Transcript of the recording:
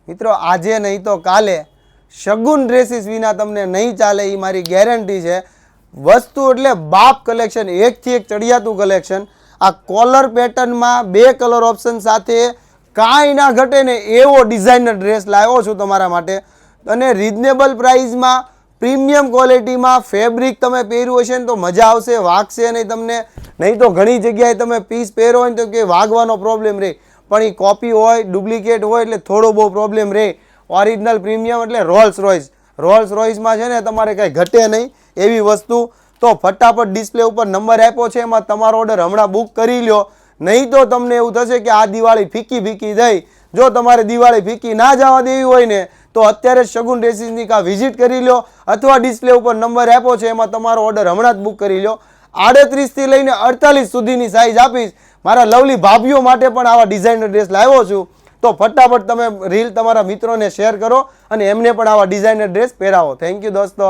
મિત્રો આજે નહીં તો કાલે શગુન ડ્રેસીસ વિના તમને નહીં ચાલે, એ મારી ગેરંટી છે. વસ્તુ એટલે બાપ કલેક્શન, એકથી એક ચડિયાતું કલેક્શન. આ કોલર પેટર્નમાં 2 કલર ઓપ્શન સાથે કાંઈ ના ઘટે ને એવો ડિઝાઇનર ડ્રેસ લાવ્યો છું તમારા માટે. અને રિઝનેબલ પ્રાઇસમાં, પ્રીમિયમ ક્વોલિટીમાં. ફેબ્રિક તમે પહેર્યું હશે ને તો મજા આવશે, વાગશે નહીં તમને. નહીં તો ઘણી જગ્યાએ તમે પીસ પહેરો હોય ને તો કે વાગવાનો પ્રોબ્લેમ રહે, પણ એ કોપી હોય, ડુપ્લિકેટ હોય એટલે થોડો બહુ પ્રોબ્લેમ રહે. ઓરિજિનલ પ્રીમિયમ એટલે રોલ્સ રોયસ. રોલ્સ રોયસમાં છે ને તમારે કંઈ ઘટે નહીં એવી વસ્તુ. તો ફટાફટ ડિસ્પ્લે ઉપર નંબર આપ્યો છે, એમાં તમારો ઓર્ડર હમણાં બુક કરી લ્યો. નહીં તો તમને એવું થશે કે આ દિવાળી ફીકી ફીકી થઈ. જો તમારે દિવાળી ફીકી ના જવા દેવી હોય ને તો અત્યારે જ શગુન ડ્રેસીસની કા વિઝિટ કરી લો, અથવા ડિસ્પ્લે ઉપર નંબર આપ્યો છે એમાં તમારો ઓર્ડર હમણાં જ બુક કરી લો. 38 થી લઈને 48 સુધીની સાઇઝ આપીશ. મારા લવલી ભાભીઓ માટે પણ આવા ડિઝાઇનર ડ્રેસ લાવ્યો છું. તો ફટાફટ તમે રીલ તમારા મિત્રોને શેર કરો અને એમને પણ આવા ડિઝાઇનર ડ્રેસ પહેરાવો. થેન્ક યુ દોસ્તો.